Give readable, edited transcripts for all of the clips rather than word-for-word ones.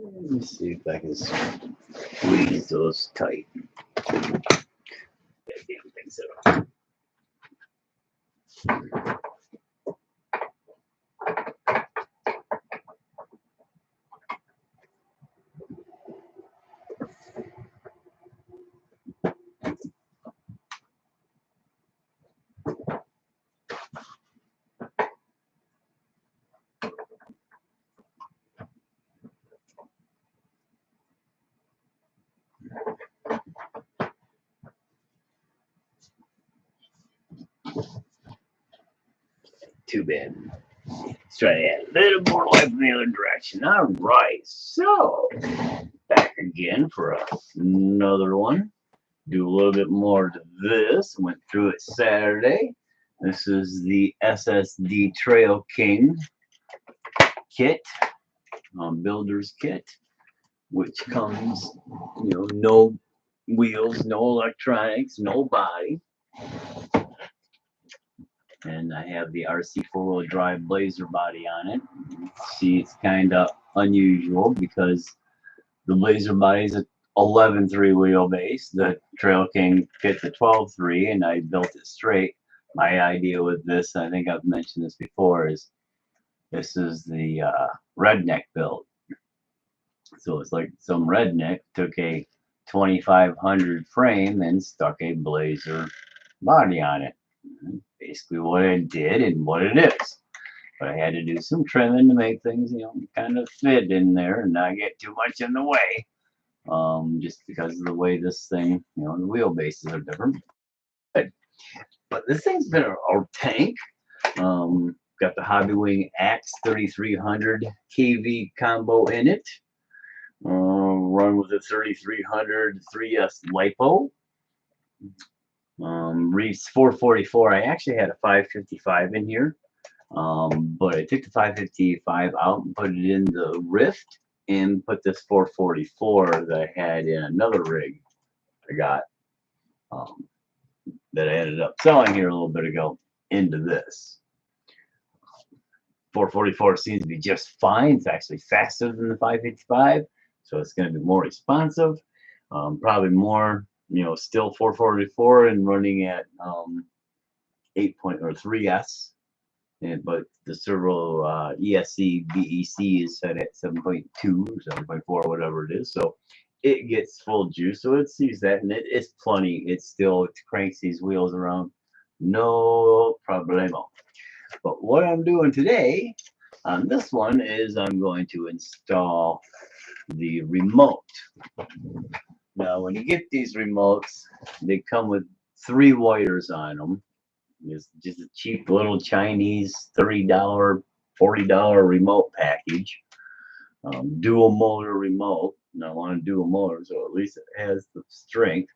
Let me see if I can squeeze those tight. That damn thing set up. Too bad. Let's try to add a little more life in the other direction. All right, so back again for another one. Do a little bit more to this. Went through it Saturday. This is the SSD Trail King kit, builder's kit, which comes, no wheels, no electronics, no body. And I have the RC4WD Blazer body on it. See, it's kind of unusual because the Blazer body is a 11.3 wheelbase. The Trail King kit's a 12.3, and I built it straight. My idea with this, I think I've mentioned this before, is this is the redneck build. So it's like some redneck took a 2500 frame and stuck a Blazer body on it. Basically what I did and what it is. But I had to do some trimming to make things, kind of fit in there and not get too much in the way. Just because of the way this thing, the wheelbases are different. But this thing's been a tank. Got the Hobbywing Axe 3300 kV combo in it. Run with a 3300 3S LiPo. Reefs 444. I actually had a 555 in here, but I took the 555 out and put it in the Rift and put this 444 that I had in another rig I got that I ended up selling here a little bit ago into this. 444 seems to be just fine. It's actually faster than the 555, so it's going to be more responsive. Probably more, still 444 and running at 3S. But the servo ESC BEC is set at 7.2 or 7.4, whatever it is. So it gets full juice. So it sees that, and it is plenty. It cranks these wheels around, no problemo. But what I'm doing today on this one is I'm going to install the remote. Now, when you get these remotes, they come with 3 wires on them. It's just a cheap little Chinese $30, $40 remote package. Dual motor remote. And I want a dual motor, so at least it has the strength.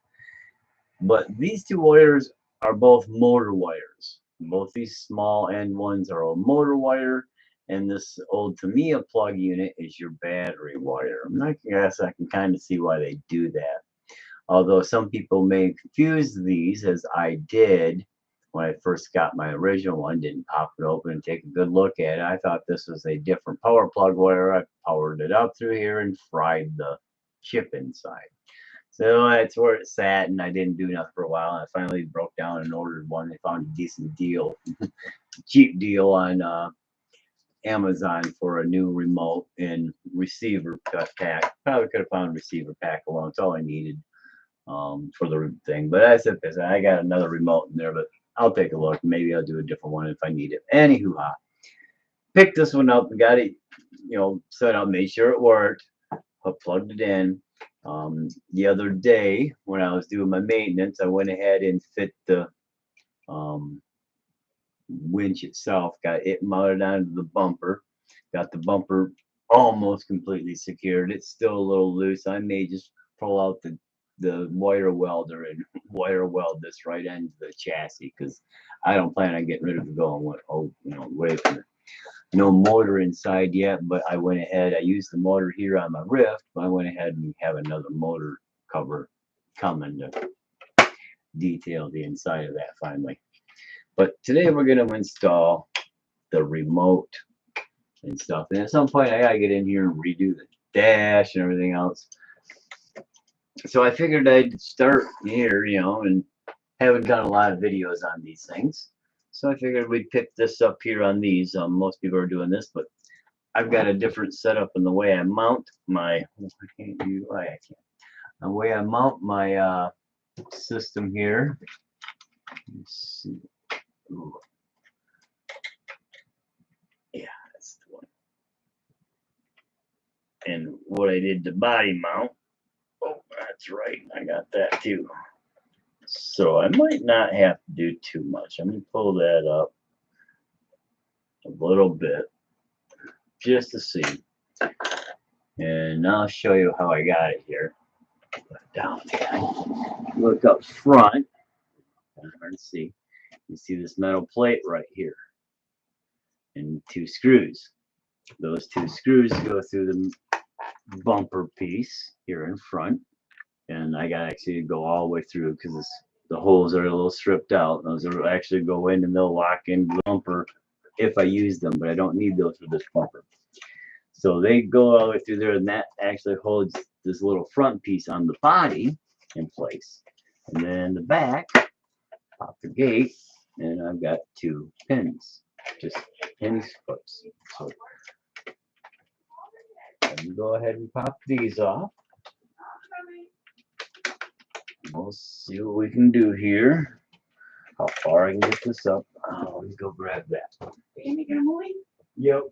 But these 2 wires are both motor wires. Both these small end ones are a motor wire, and this old Tamiya plug unit is your battery wire. I guess I can kind of see why they do that. Although some people may confuse these, as I did when I first got my original one, didn't pop it open and take a good look at it. I thought this was a different power plug wire. I powered it up through here and fried the chip inside. So that's where it sat, and I didn't do nothing for a while. I finally broke down and ordered one. I found a decent deal, cheap deal on Amazon for a new remote and receiver pack. Probably could have found a receiver pack alone. It's all I needed for the thing. But I said this, I got another remote in there, but I'll take a look. Maybe I'll do a different one if I need it. Anywho, picked this one up and got it, set up, made sure it worked. I plugged it in. The other day when I was doing my maintenance, I went ahead and fit the winch itself, got it mounted onto the bumper, got the bumper almost completely secured. It's still a little loose. I may just pull out the the wire welder and wire weld this right end of the chassis, because I don't plan on getting rid of it going away from it. No motor inside yet, but I went ahead. I used the motor here on my Rift, but I went ahead and have another motor cover coming to detail the inside of that finally. But today we're going to install the remote and stuff. And at some point I gotta get in here and redo the dash and everything else. So I figured I'd start here, and haven't done a lot of videos on these things. So I figured we'd pick this up here on these. Most people are doing this, but I've got a different setup in the way I mount my. The way I mount my system here. Let's see. Ooh. Yeah, that's the one. And what I did to body mount. Oh, that's right. I got that too. So I might not have to do too much. I'm going to pull that up a little bit just to see. And I'll show you how I got it here. Put it down there. Look up front. Hard to see. You see this metal plate right here. And 2 screws. Those 2 screws go through the bumper piece here in front. And I got actually go all the way through because the holes are a little stripped out. Those will actually go in and they'll lock in the bumper if I use them, but I don't need those for this bumper. So they go all the way through there, and that actually holds this little front piece on the body in place. And then the back, pop the gate, and I've got 2 pins, just pin clips. So let me go ahead and pop these off. We'll see what we can do here. How far I can get this up. Oh, let me go grab that. Amy gonna move? Yep.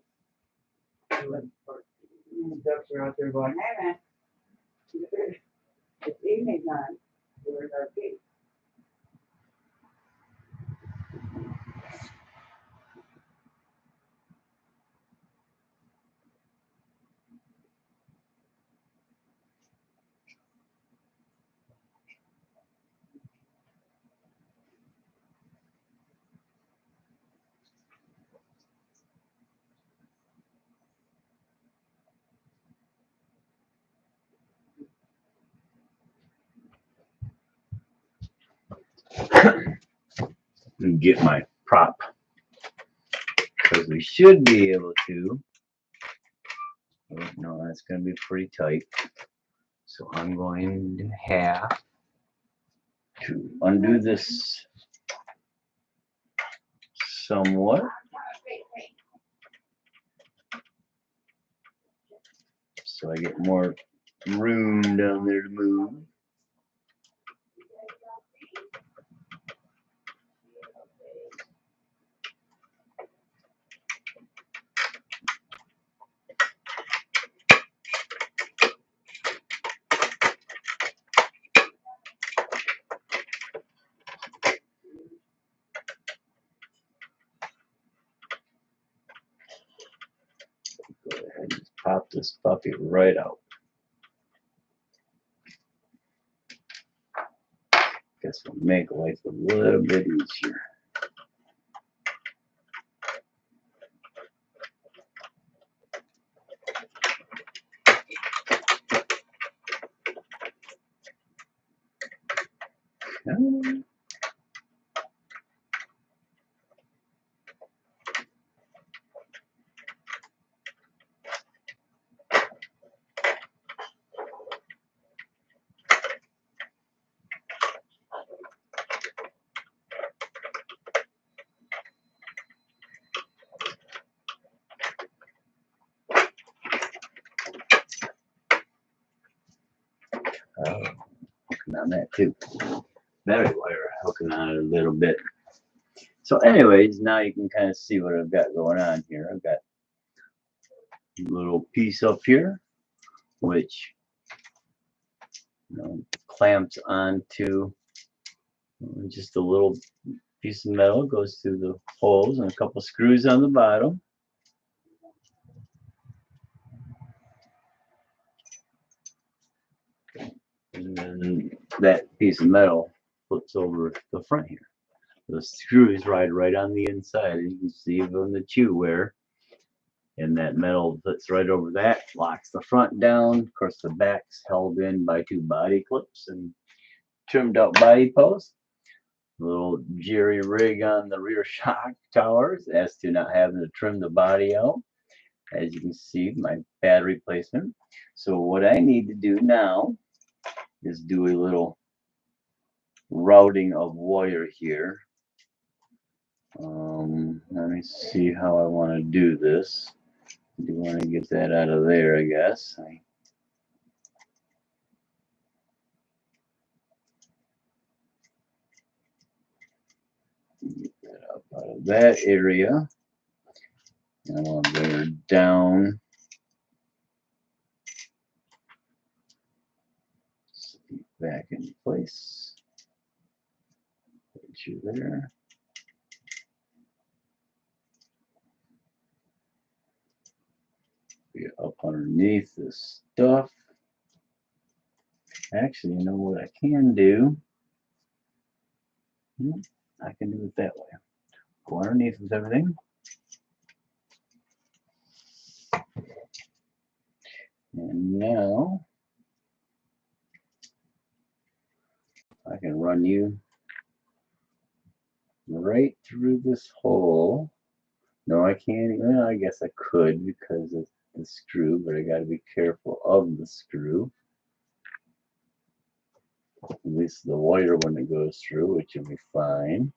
The ducks are out there going, hey man, it's evening time. Where's our pig? And get my prop, because we should be able to. Oh, no, that's going to be pretty tight. So I'm going to have to undo this somewhat. So I get more room down there to move. Go ahead and pop this puppy right out. Guess we'll make life a little bit easier. Hooking on that too. Battery wire hooking on it a little bit. So anyways, now you can kind of see what I've got going on here. I've got a little piece up here, which clamps onto just a little piece of metal, goes through the holes, and a couple screws on the bottom. And then that piece of metal flips over the front here. The screws ride right on the inside, and you can see on the chew wear. And that metal fits right over that, locks the front down. Of course, the back's held in by 2 body clips and trimmed out body posts. Little jerry rig on the rear shock towers as to not having to trim the body out. As you can see, my battery placement. So what I need to do now is do a little routing of wire here. Let me see how I want to do this. I do want to get that out of there, I guess. Get that up out of that area. I want to bring her down. Back in place. Put you there. Get up underneath this stuff. Actually, you know what I can do? I can do it that way. Go underneath with everything. And now I can run you right through this hole. No, I can't. Well, I guess I could because of the screw, but I got to be careful of the screw. At least the wire when it goes through, which will be fine.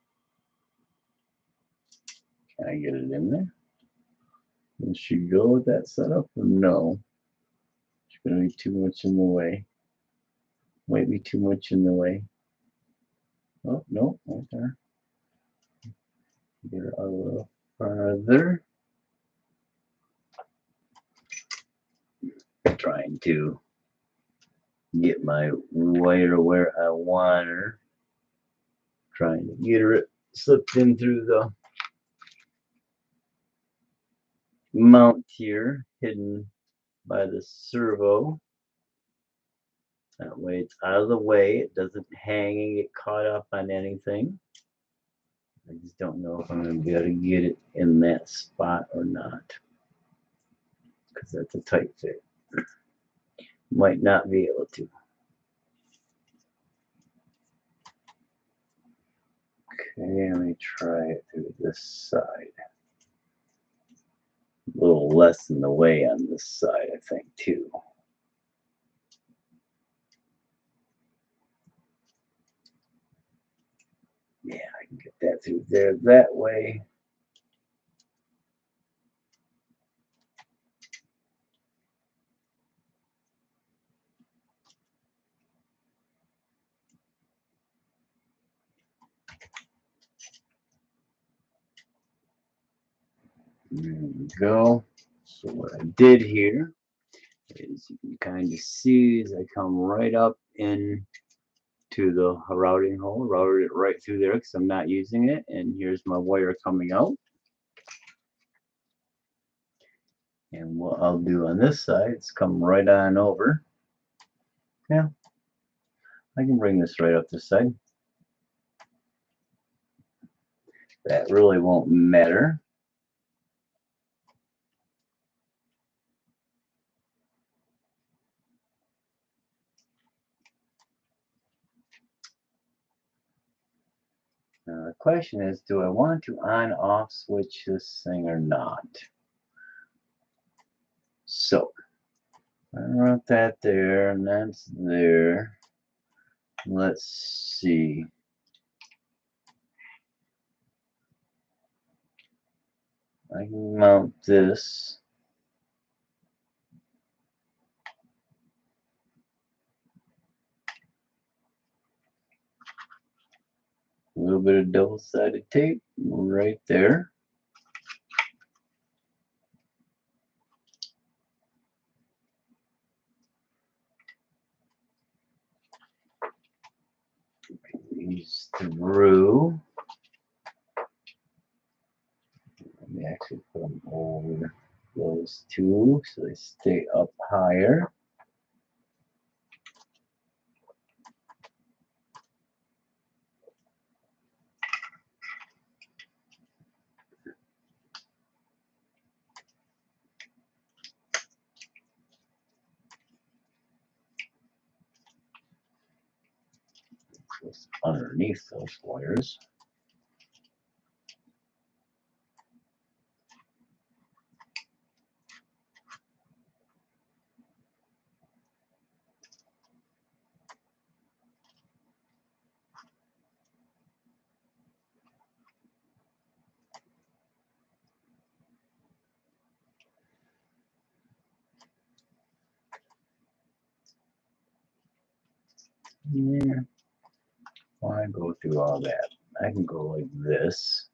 Can I get it in there? Will she go with that setup or no? It's going to be too much in the way. Might be too much in the way. Oh, no, right there. Get her a little farther. Trying to get my wire where I want her. Trying to get her slipped in through the mount here, hidden by the servo. That way it's out of the way. It doesn't hang and get caught up on anything. I just don't know if I'm going to be able to get it in that spot or not. Because that's a tight fit. Might not be able to. Okay, let me try it through this side. A little less in the way on this side, I think, too. Yeah, I can get that through there that way. There we go. So what I did here is you can kind of see as I come right up in to the routing hole, routed it right through there because I'm not using it, and here's my wire coming out. And what I'll do on this side is come right on over. Yeah, I can bring this right up this side. That really won't matter. Now the question is, do I want to on-off switch this thing or not? So, I wrote that there, and that's there. Let's see. I can mount this. A little bit of double-sided tape right there. These through. Let me actually put them over those two so they stay up higher. Just underneath those wires. Yeah. Why go through all that? I can go like this.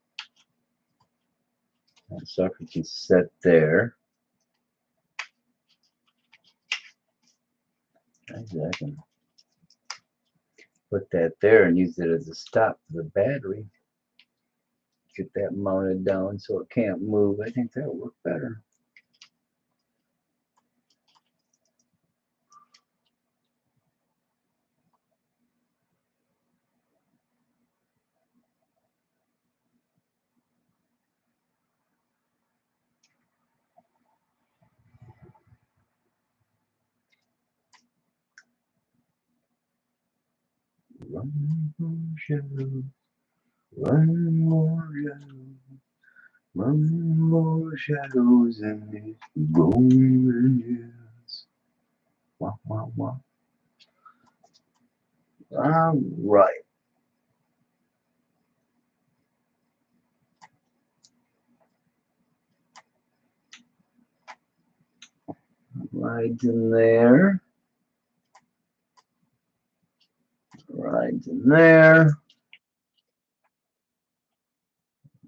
That sucker can set there. I can put that there and use it as a stop for the battery. Get that mounted down so it can't move. I think that'll work better. Run more shadows, run more shadows, run more shadows in this golden years. Wah, wah, wah. All right. Right in there. Right in there.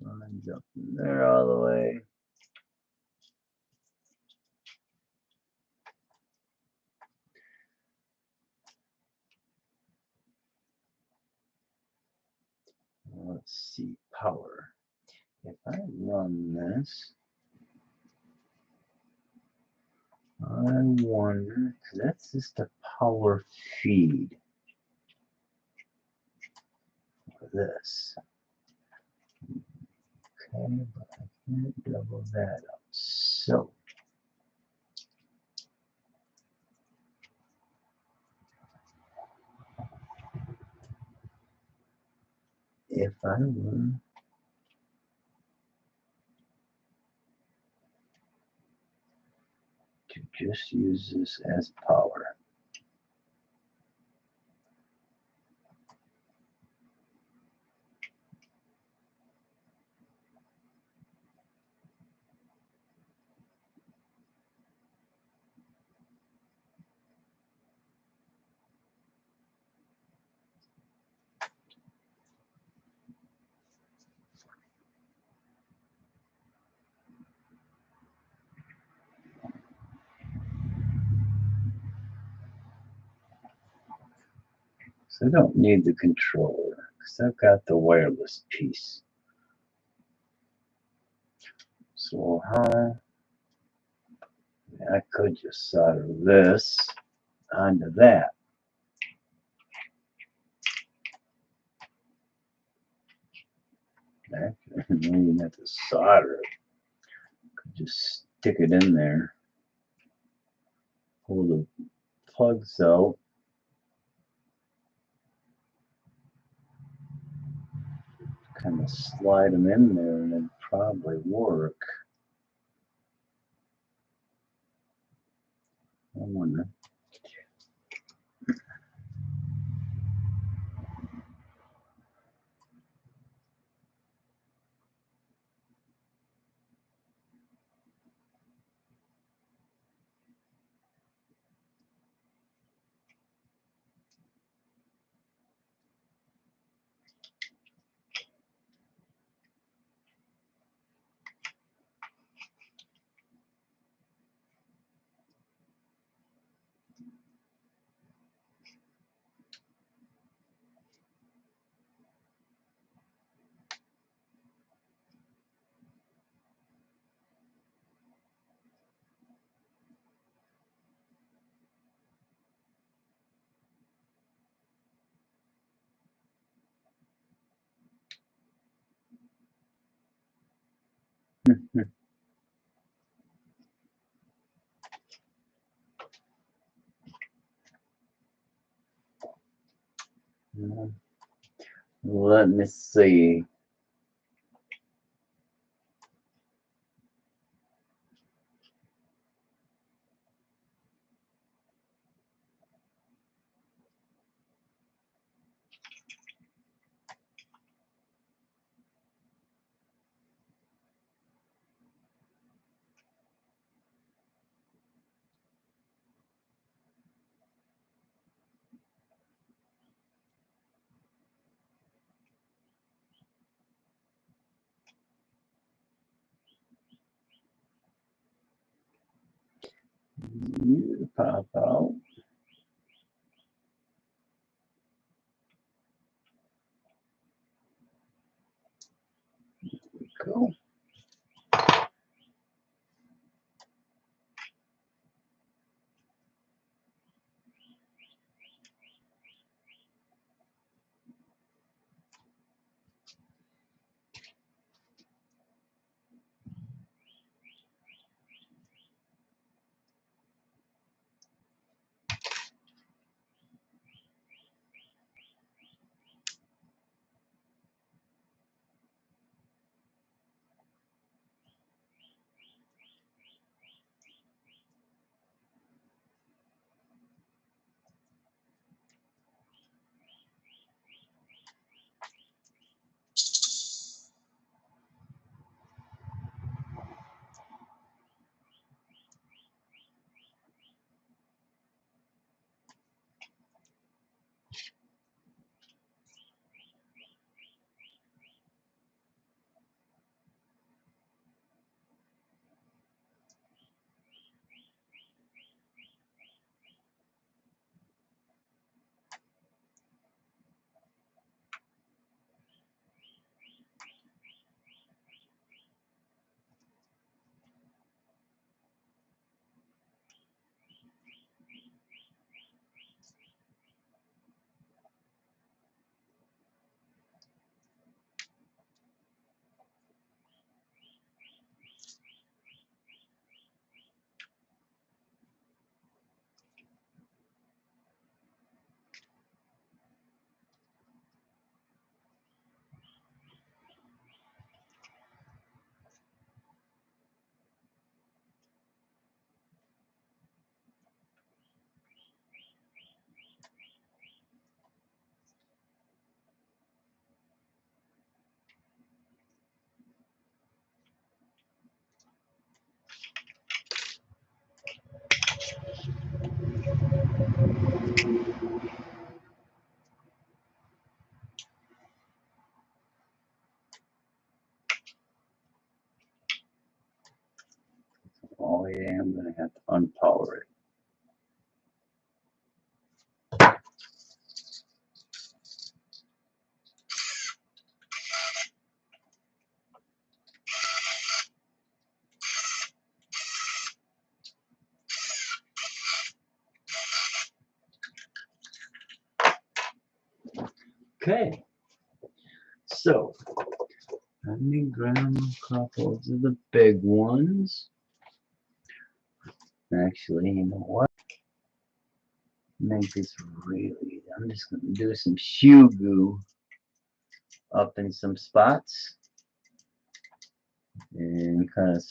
Lines up in there all the way. Let's see, power. If I run this, I wonder, because that's just a power feed for this. Okay, but I can't double that up. So, if I were to just use this as power, so I don't need the controller because I've got the wireless piece. So how I could just solder this onto that. Actually, I don't even have to solder it. Could just stick it in there. Pull the plugs out. Kind of slide them in there and it'd probably work. I wonder. Let me see. You pop out. Cool. Oh yeah, I'm gonna have to unpower it. Okay. So let me grab a couple of the big ones. Actually, you know what? Make this really. I'm just gonna do some shoe goo up in some spots and kind of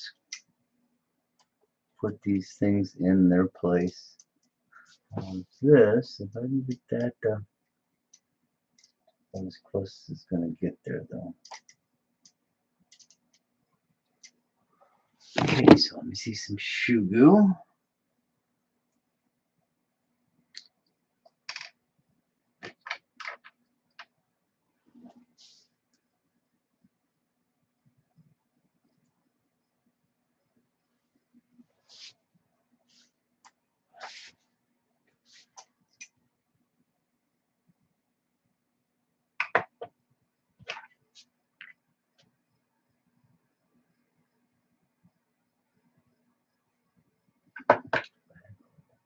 put these things in their place. This, if I can get that as close as it's gonna get there, though. Okay, so let me see some shoe goo.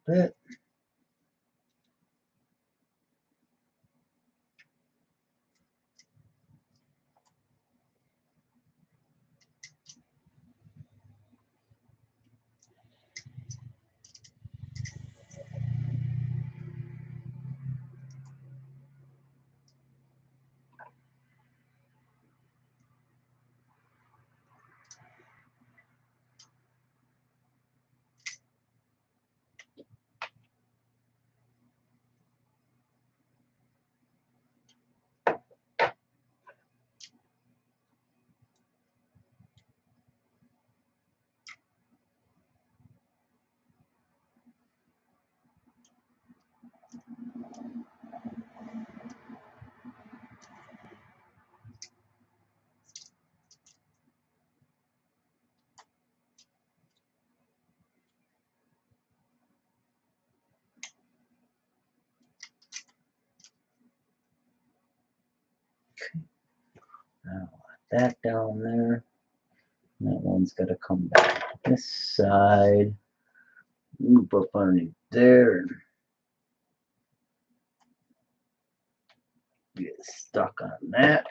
Bit. Now that down there. That one's got to come back this side. Loop up underneath there. Get stuck on that.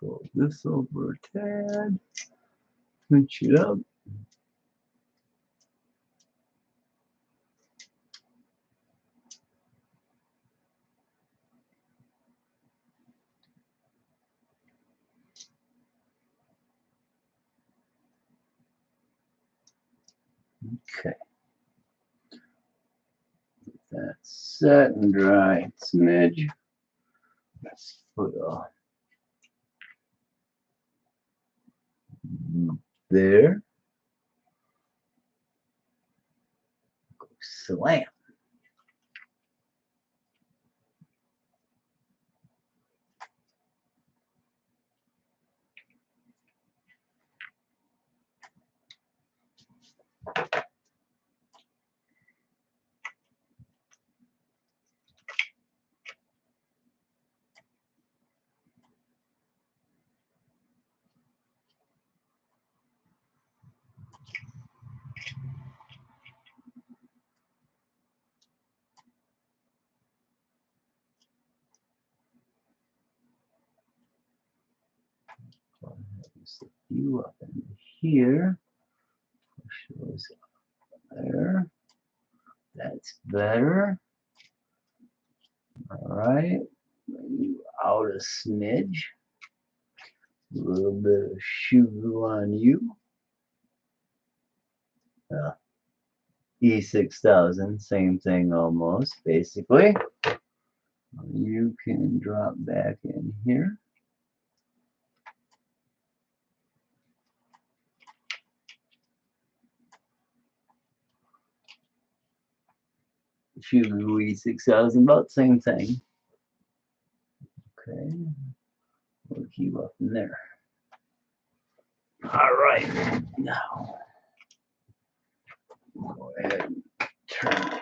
Fold this over a tad. Pinch it up. Okay. That's set and dry. Smidge. Let's put a there. Go slam. Set you up in here. Push those up there. That's better. All right. Bring you out a smidge. A little bit of shoe on you. E6000, same thing almost, basically. You can drop back in here. Shoe E6000, about the same thing. Okay, we'll keep up in there. All right, now go ahead and turn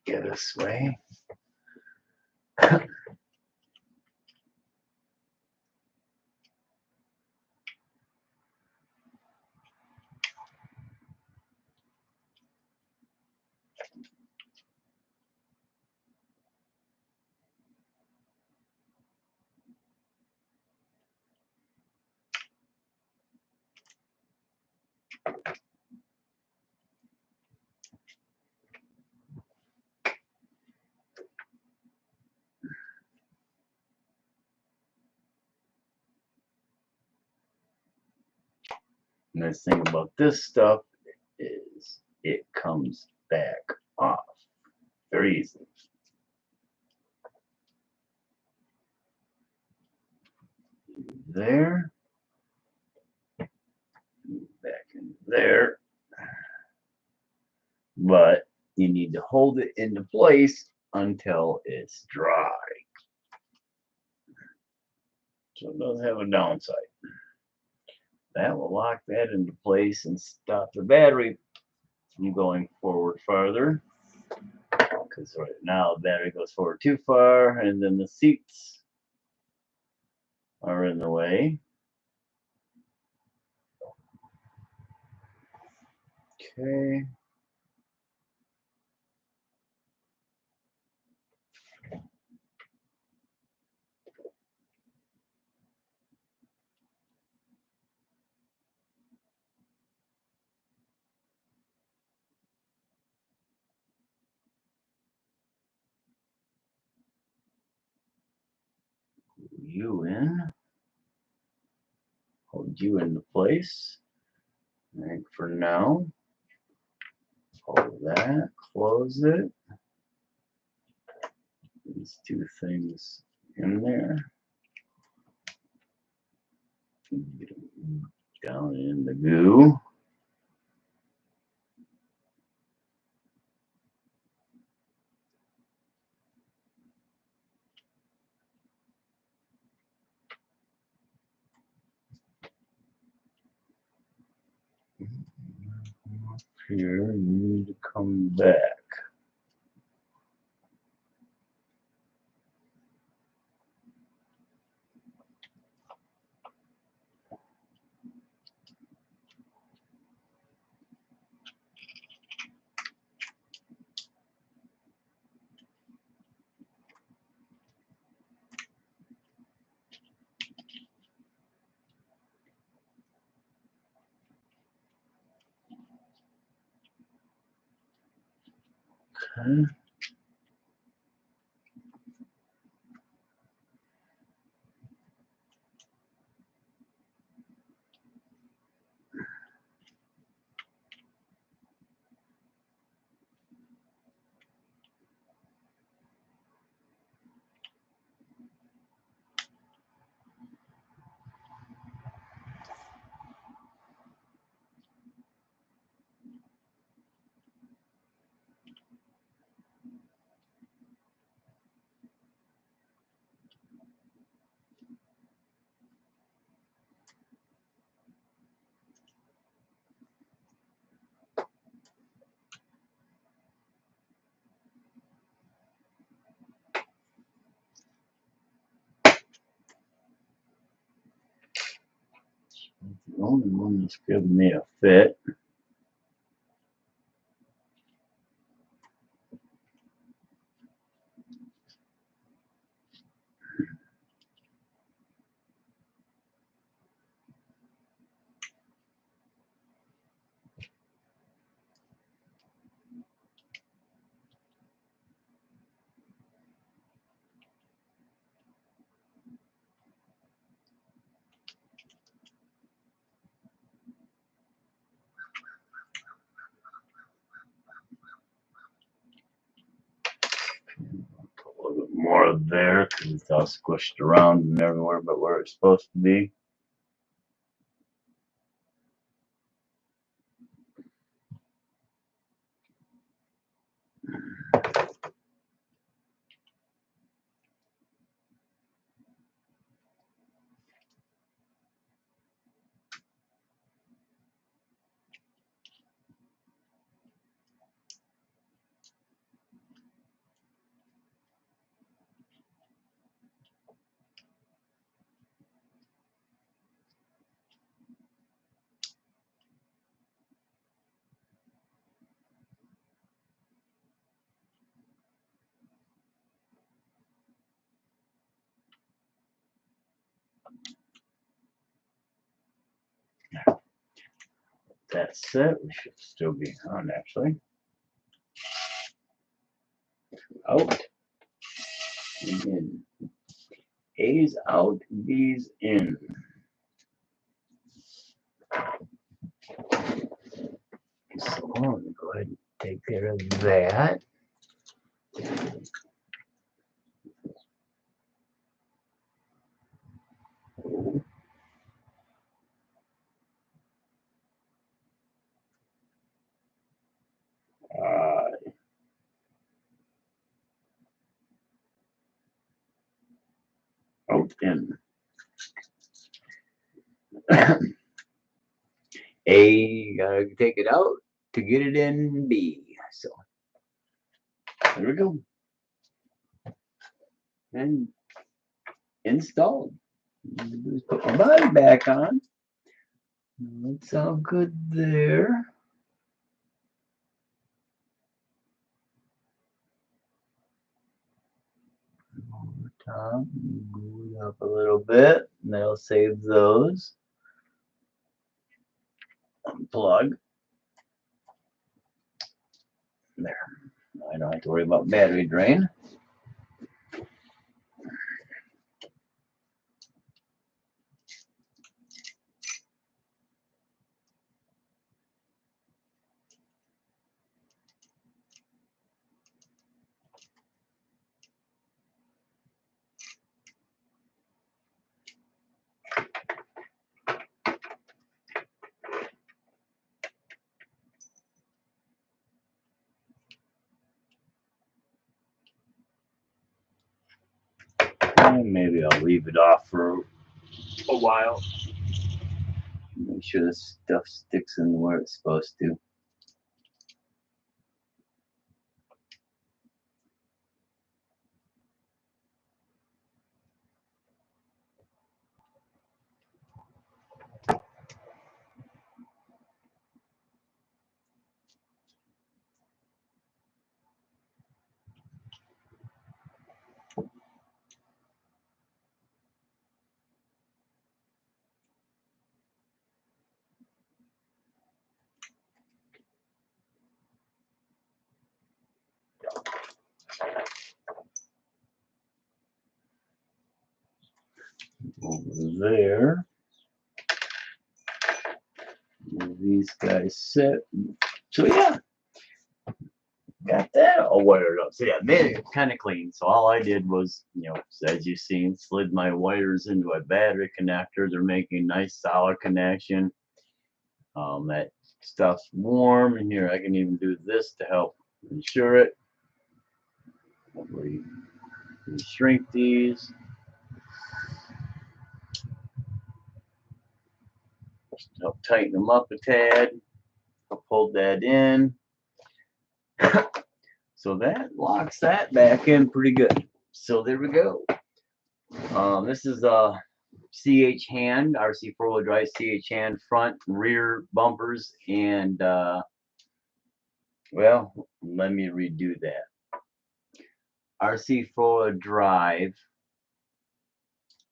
it this way. Nice thing about this stuff is it comes back off very easily. There, back in there, but you need to hold it into place until it's dry. So it does have a downside. That will lock that into place and stop the battery from going forward farther. Because right now the battery goes forward too far and then the seats are in the way. Okay. you in. Hold you into place. I think for now. Hold that. Close it. These two things in there. Get them down in the goo. Here, you need to come back. Okay. The only one that's giving me a fit. A little bit more of there because it's all squished around and everywhere but where it's supposed to be. That's it. We should still be on actually. Out. In. A's out, B's in. So I'm going to go ahead and take care of that. Out in. A, gotta take it out to get it in B. So there we go. And installed. Just put my body back on. It's all good there. Over top, move it up a little bit, and that'll save those. Unplug. There. I don't have to worry about battery drain. Maybe I'll leave it off for a while. Make sure this stuff sticks in where it's supposed to. Over there. These guys set. So yeah, got that all wired up. So yeah, made it kind of clean. So all I did was, as you've seen, slid my wires into a battery connector. They're making nice solid connection. That stuff's warm, and here I can even do this to help ensure it. We shrink these. Just help tighten them up a tad. I'll pull that in. So that locks that back in pretty good. So there we go. This is a CH hand, RC4WD Drive CH hand front and rear bumpers, and well, let me redo that. RC4WD Drive,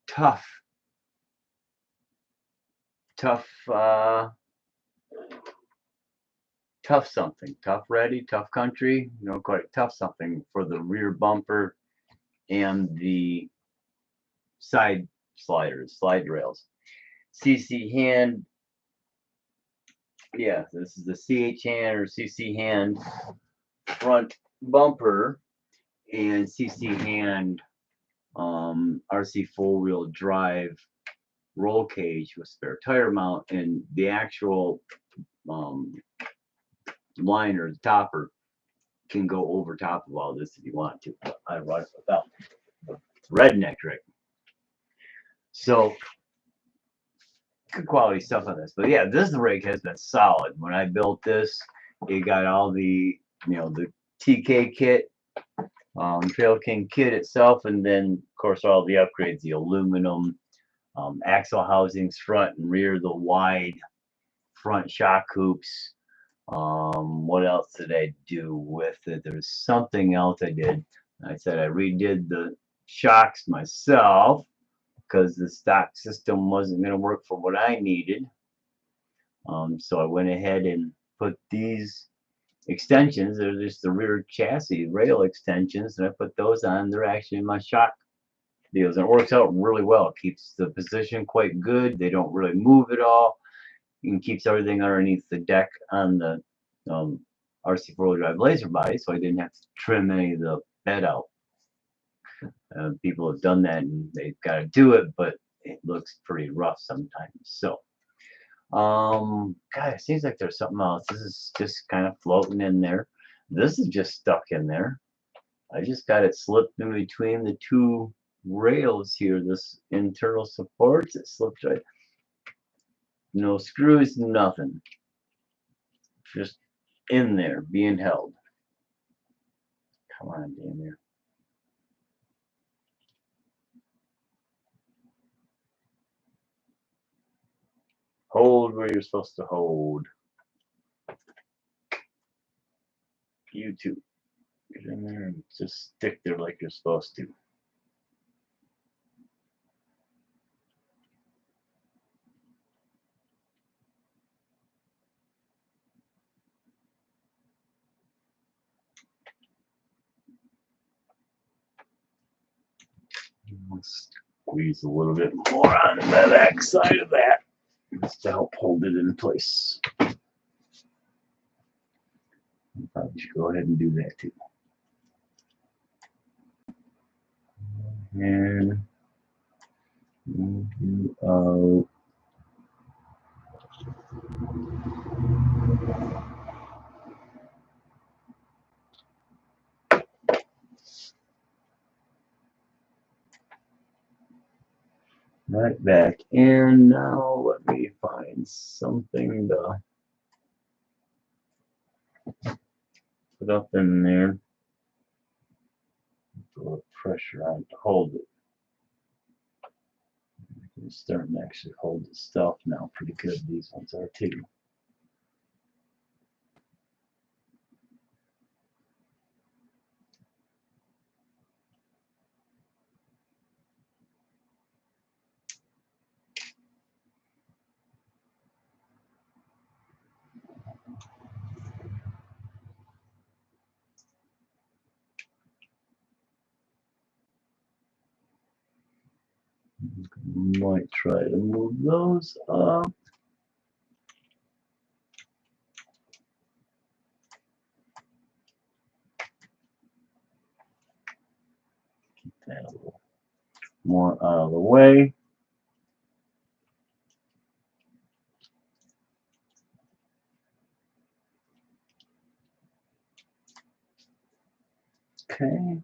tough something, tough ready, tough country, quite tough something for the rear bumper and the side sliders, slide rails. CC hand, yeah, this is the CH hand or CC hand front bumper and CC hand RC4-wheel drive roll cage with spare tire mount, and the actual liner, the topper, can go over top of all this if you want to. But I run it without. It's redneck trick. So good quality stuff on this. But yeah, this rig has been solid. When I built this, it got all the the TK kit, Trail King kit itself, and then of course all the upgrades, the aluminum axle housings front and rear, the wide front shock hoops. What else did I do with it? There was something else I did. I said I redid the shocks myself because the stock system wasn't going to work for what I needed. So I went ahead and put these extensions. They're just the rear chassis rail extensions, and I put those on. They're actually my shock deals, and it works out really well. It keeps the position quite good. They don't really move at all. And keeps everything underneath the deck on the RC4WD Drive Blazer body, so I didn't have to trim any of the bed out. People have done that and they've got to do it, but it looks pretty rough sometimes. So, God, it seems like there's something else. This is just kind of floating in there. This is just stuck in there. I just got it slipped in between the two rails here. This internal supports, it slipped right. No screws, nothing. Just in there, being held. Come on, damn here. Hold where you're supposed to hold. You too. Get in there and just stick there like you're supposed to. Squeeze a little bit more on the back side of that just to help hold it in place. Probably should go ahead and do that too. And move you out. Right back in. Now let me find something to put up in there. Put a little pressure on to hold it. It's starting to actually hold the stuff now pretty good. These ones are too. Might try to move those up. Get that a little more out of the way. Okay.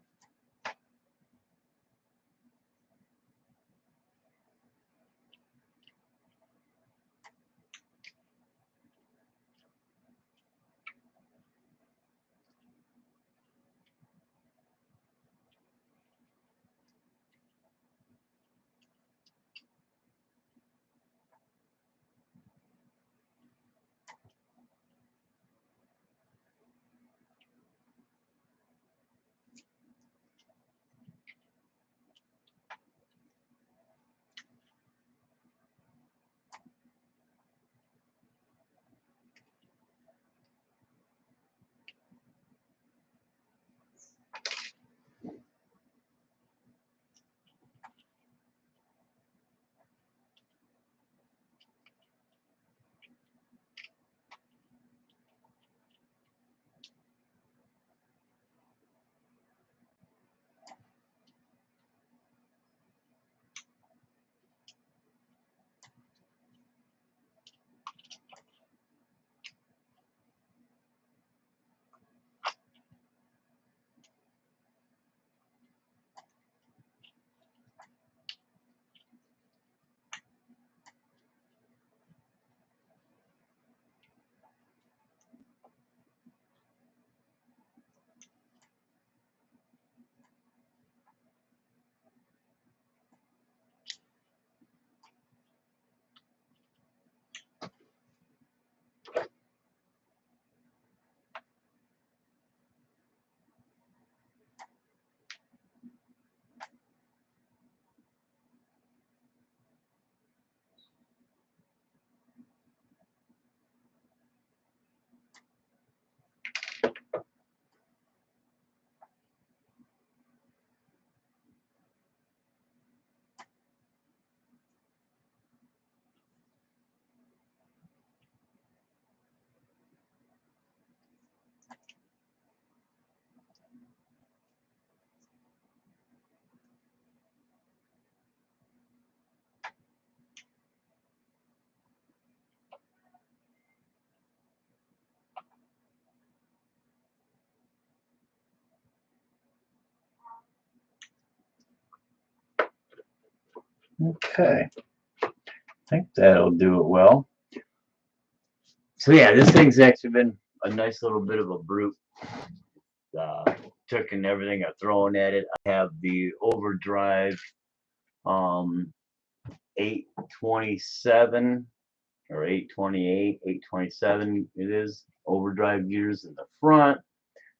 Okay. I think that'll do it well. So yeah, this thing's actually been a nice little bit of a brute. Took and everything I've thrown at it. I have the overdrive 827 or 828, 827 it is, overdrive gears in the front.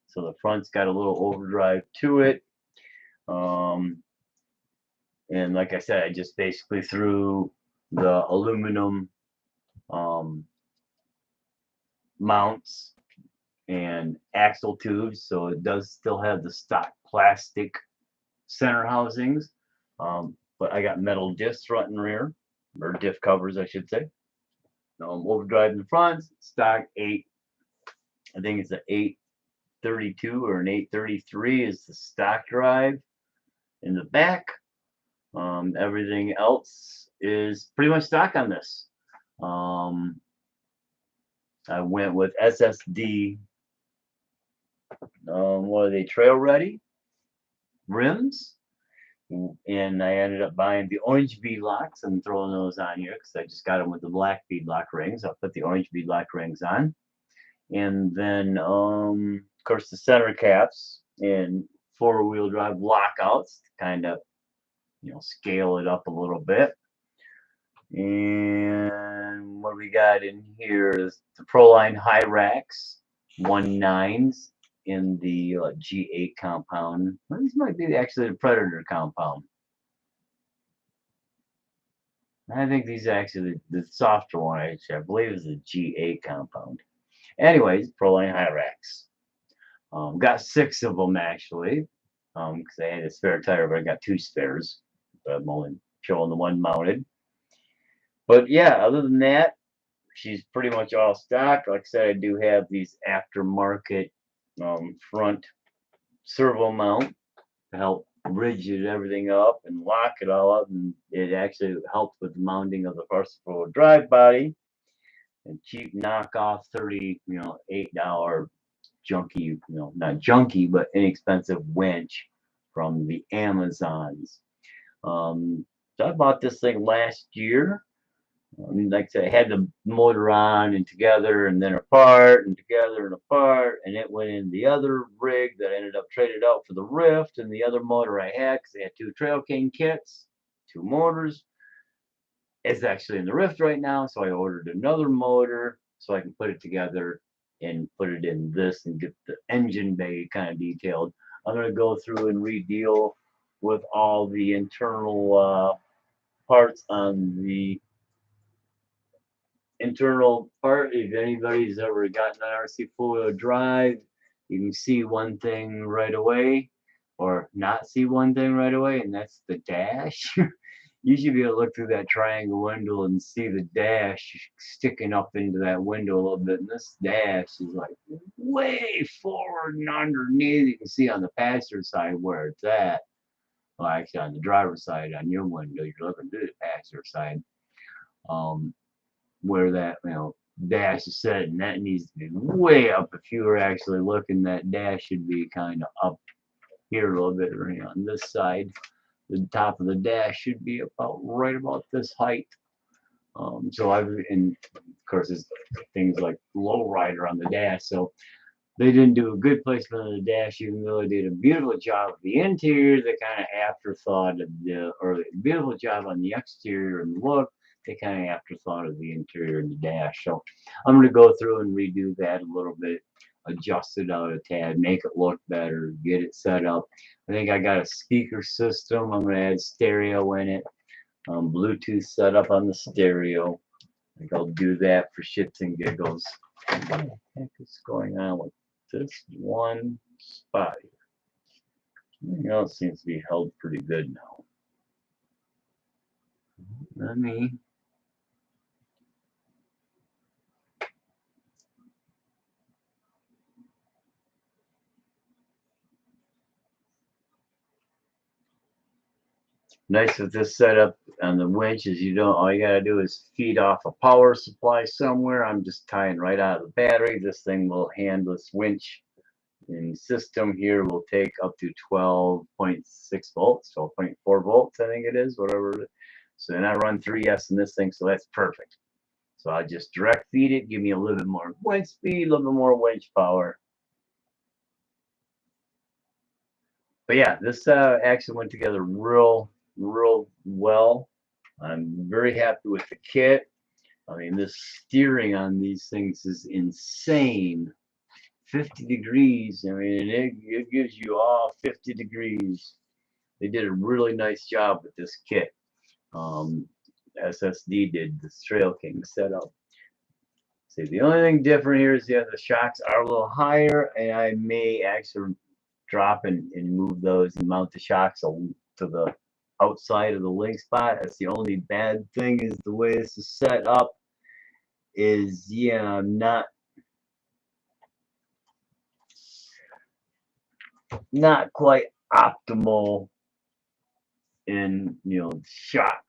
So the front's got a little overdrive to it. And like I said, I just basically threw the aluminum mounts and axle tubes, so it does still have the stock plastic center housings, but I got metal diffs front and rear, or diff covers I should say. Overdrive in the front, stock 8, I think it's an 832 or an 833 is the stock drive in the back. Everything else is pretty much stock on this. I went with SSD, what are they, Trail Ready rims. And I ended up buying the orange bead locks and throwing those on here because I just got them with the black bead lock rings. I'll put the orange bead lock rings on. And then, of course, the center caps and four-wheel drive lockouts to kind of, scale it up a little bit. And what we got in here is the Proline high racks, 1.9s in the G8 compound. Well, these might be actually the Predator compound. I think these are actually the softer one, actually. I believe is the G8 compound. Anyways, Proline high racks. Got 6 of them actually, because I had a spare tire, but I got 2 spares. But I'm only showing the one mounted. But yeah, other than that, she's pretty much all stock. Like I said, I do have these aftermarket front servo mount to help rigid everything up and lock it all up, and it actually helps with the mounting of the forward drive body. And cheap knockoff $38 junky, not junky, but inexpensive winch from the Amazons. So I bought this thing last year. Like I said, I had the motor on and together and then apart and together and apart, and it went in the other rig that I ended up traded out for the Rift and the other motor I had because they had 2 Trail King kits, 2 motors. It's actually in the Rift right now, so I ordered another motor so I can put it together and put it in this and get the engine bay kind of detailed. I'm going to go through and re-deal with all the internal parts on the internal part. If anybody's ever gotten an RC4WD drive, you can see one thing right away or not see one thing right away, and that's the dash. You should be able to look through that triangle window and see the dash sticking up into that window a little bit. And this dash is like way forward and underneath. You can see on the passenger side where it's at. Well, actually on the driver's side on your window, you're looking through the passenger side. Where that dash is set, and that needs to be way up. If you were actually looking, that dash should be kind of up here a little bit, or on this side. The top of the dash should be right about this height. So and of course there's things like low rider on the dash, so they didn't do a good placement of the dash, even though they did a beautiful job of the interior. They kind of afterthought of or a beautiful job on the exterior and the look. They kind of afterthought of the interior and the dash. So I'm going to go through and redo that a little bit, adjust it out a tad, make it look better, get it set up. I think I got a speaker system. I'm going to add stereo in it, Bluetooth setup on the stereo. I think I'll do that for shits and giggles. What the heck is going on with this one spot here? Everything else seems to be held pretty good now. Let me nice with this setup on the winch is all you gotta do is feed off a power supply somewhere. I'm just tying right out of the battery. This thing will handle this winch and system here will take up to 12.6 volts, 12.4 volts, I think it is, whatever. So then I run 3S in this thing, so that's perfect. So I just direct feed it, give me a little bit more winch speed, a little bit more winch power. But yeah, this actually went together real well. I'm very happy with the kit. I mean, the steering on these things is insane. 50 degrees. I mean, it gives you all 50 degrees. They did a really nice job with this kit. SSD did the Trail King setup. See, the only thing different here is the shocks are a little higher, and I may actually drop and move those and mount the shocks to the outside of the link spot. That's the only bad thing is the way this is set up is, yeah, not quite optimal in, shock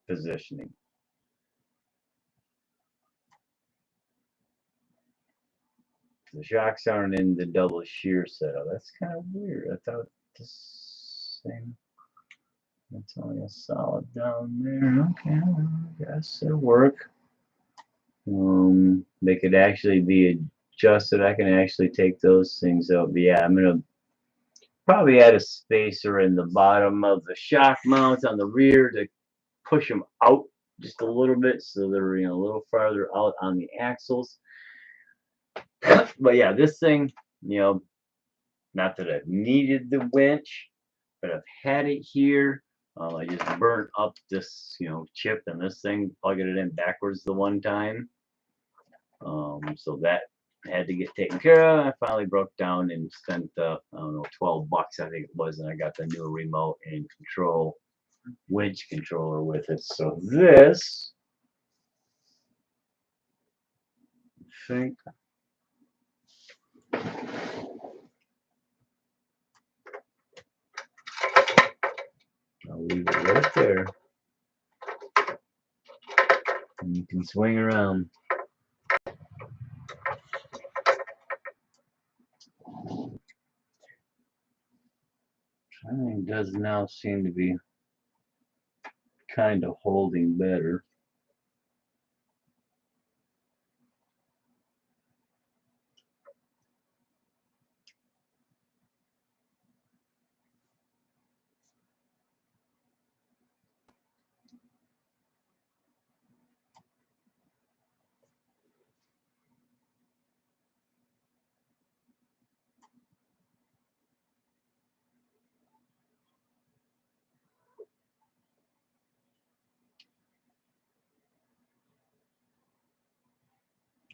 positioning. The shocks aren't in the double shear setup. That's kind of weird. I thought the same. That's only a solid down there. Okay, I guess it'll work. They could actually be adjusted. I can actually take those things out. But yeah, I'm gonna probably add a spacer in the bottom of the shock mount on the rear to push them out just a little bit, so they're a little farther out on the axles. But yeah, this thing, not that I've needed the winch, but I've had it here. I just burnt up this, chip in this thing, plugging it in backwards the one time. So that had to get taken care of. I finally broke down and spent, I don't know, 12 bucks I think it was, and I got the new remote and control winch controller with it. So this, I think, I'll leave it right there. And you can swing around. Trying does now seem to be kind of holding better.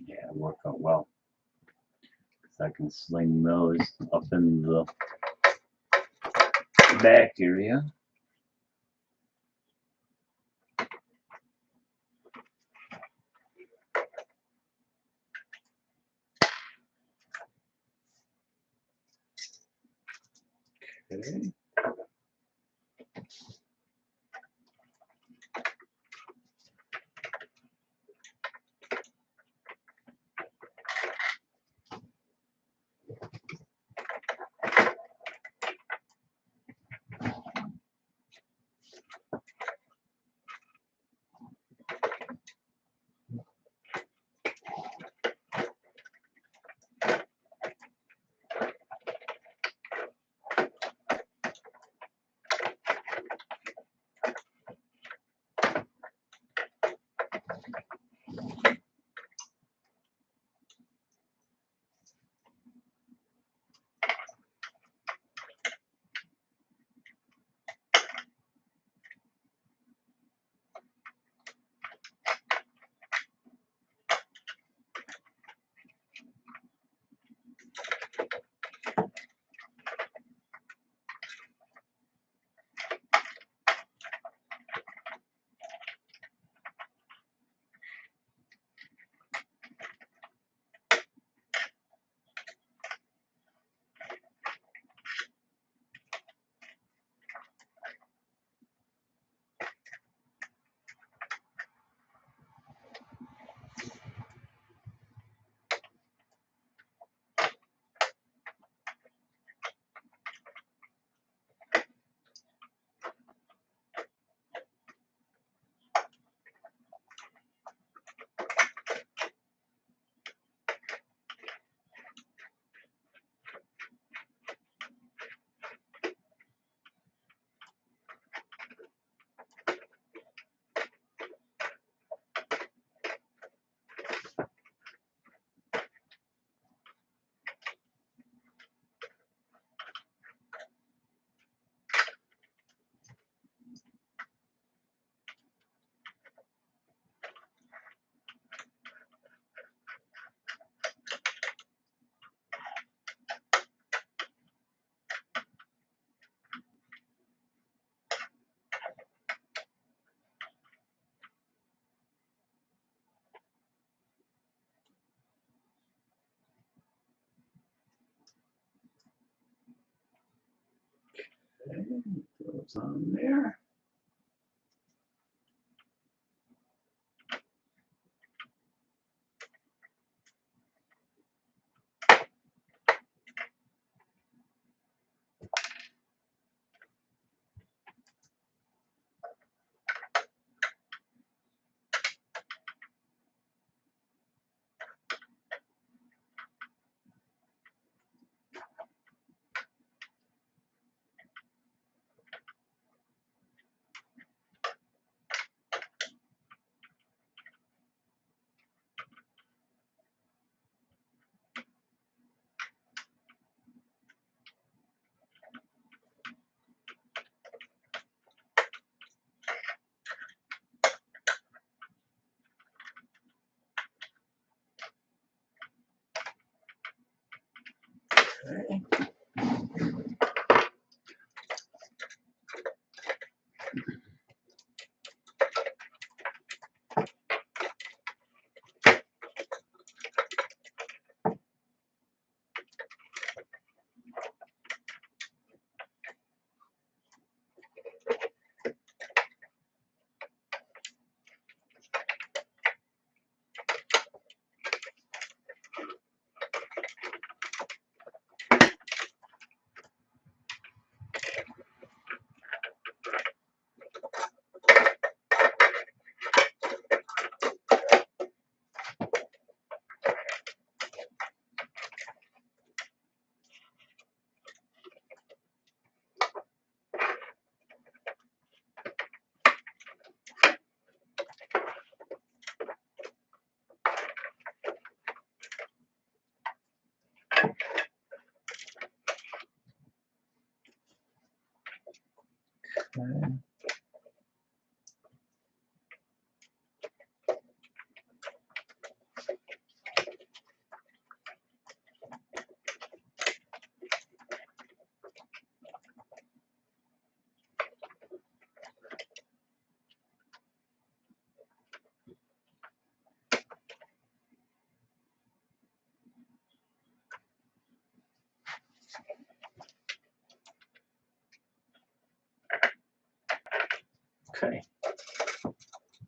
Yeah, work out well. I can sling those up in the back area. Okay. Okay, those on there. Okay. Okay.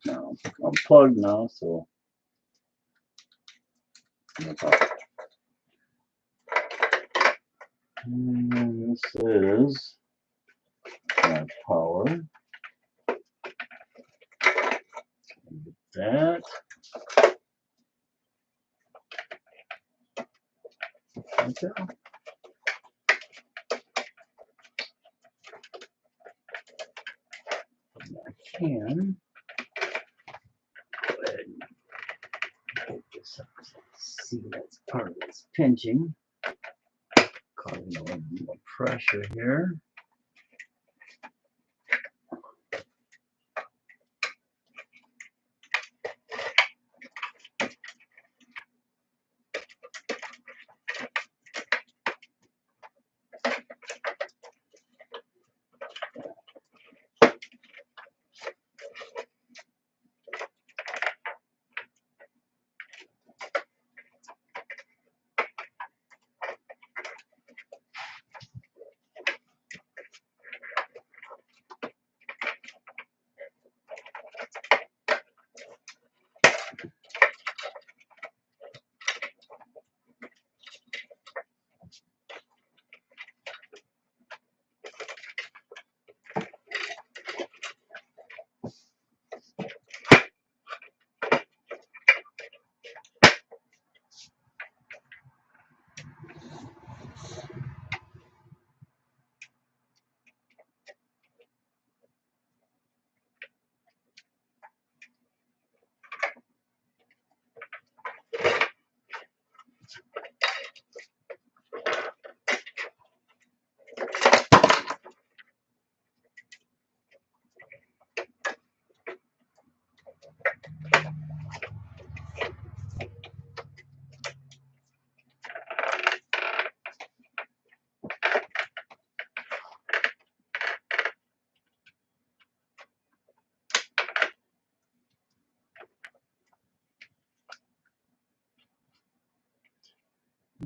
Now I'm plugged now, so no problem. And this is my power. That. Okay. I can go ahead and take this up. See, that's part of this pinching, causing a little more pressure here.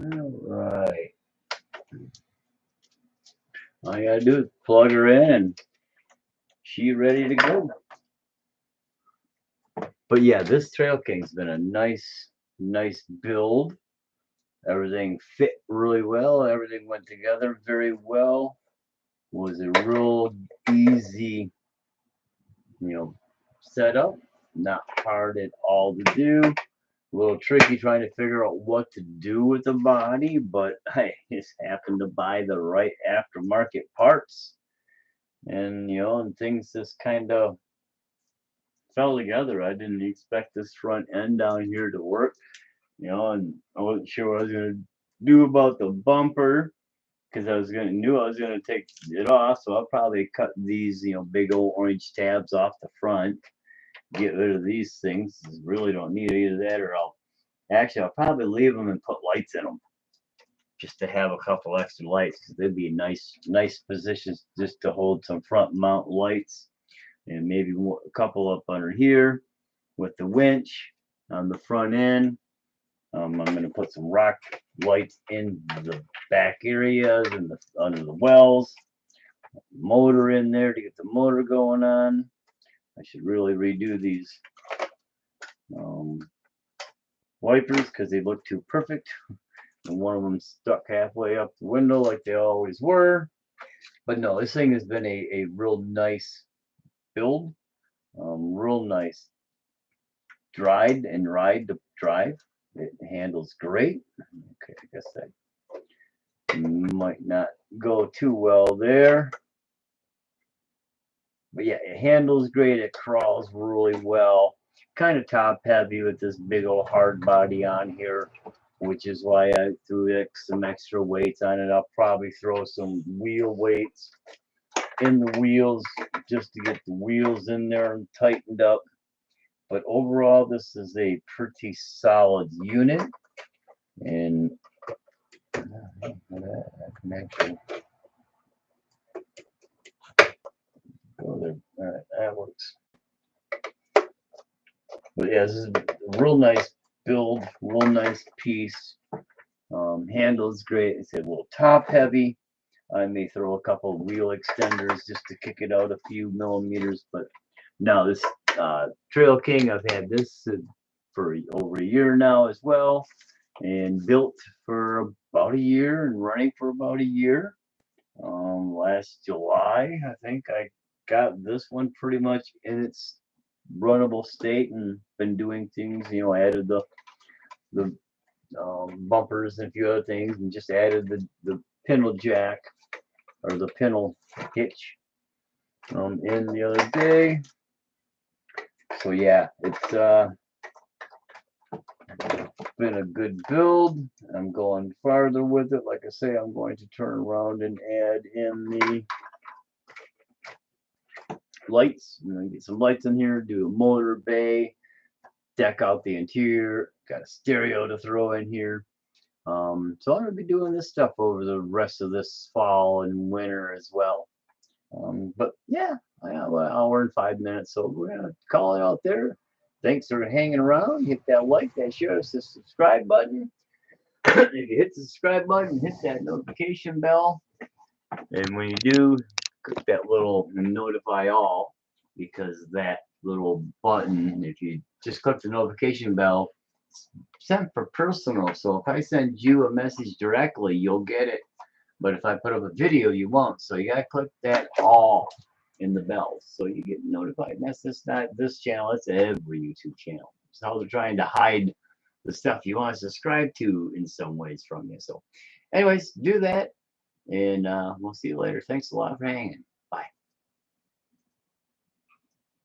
All right. All you gotta do is plug her in and she's ready to go. But yeah, this Trail King's been a nice build. Everything fit really well. Everything went together very well. Was a real easy, setup. Not hard at all to do. A little tricky trying to figure out what to do with the body, but I just happened to buy the right aftermarket parts. And and things just kind of fell together. I didn't expect this front end down here to work, and I wasn't sure what I was gonna do about the bumper because knew I was gonna take it off. So I'll probably cut these, big old orange tabs off the front, get rid of these things. Really don't need either that, or I'll probably leave them and put lights in them. just to have a couple extra lights, because they'd be nice positions just to hold some front mount lights, and maybe a couple up under here with the winch on the front end. I'm going to put some rock lights in the back areas and under the wells. Motor in there to get the motor going on. I should really redo these wipers because they look too perfect. And one of them stuck halfway up the window like they always were. But no, this thing has been a real nice build. Real nice ride to drive. It handles great. Okay, I guess that might not go too well there. But yeah, it handles great. It crawls really well. Kind of top heavy with this big old hard body on here, which is why I threw some extra weights on it. I'll probably throw some wheel weights in the wheels just to get the wheels in there and tightened up. But overall, this is a pretty solid unit, and I can actually go there. All right, that works. But yeah, this is a real nice build, real nice piece. Handles great. It's a little top heavy. I may throw a couple of wheel extenders just to kick it out a few millimeters. But now this Trail King, I've had this for over a year now as well, and built for about a year and running for about a year. Last July, I think I got this one pretty much in its runnable state and been doing things. You know, added the bumpers and a few other things, and just added the pintle jack or the pintle hitch in the other day. So yeah, it's been a good build. I'm going farther with it. Like I say, I'm going to turn around and add in the lights. I'm going to get some lights in here, do a motor bay, deck out the interior, got a stereo to throw in here. So I'm going to be doing this stuff over the rest of this fall and winter as well. But yeah, I have an hour and 5 minutes, so we're going to call it out there. Thanks for hanging around. Hit that like, that share, the subscribe button. If you hit the subscribe button, hit that notification bell. And when you do, click that little notify all, because that little button, if you just click the notification bell, it's sent for personal. So if I send you a message directly, you'll get it. But if I put up a video, you won't. So you got to click that all in the bells so you get notified. And that's just not this channel, it's every YouTube channel. It's how they're trying to hide the stuff you want to subscribe to in some ways from you. So anyways, do that, and we'll see you later. Thanks a lot for hanging.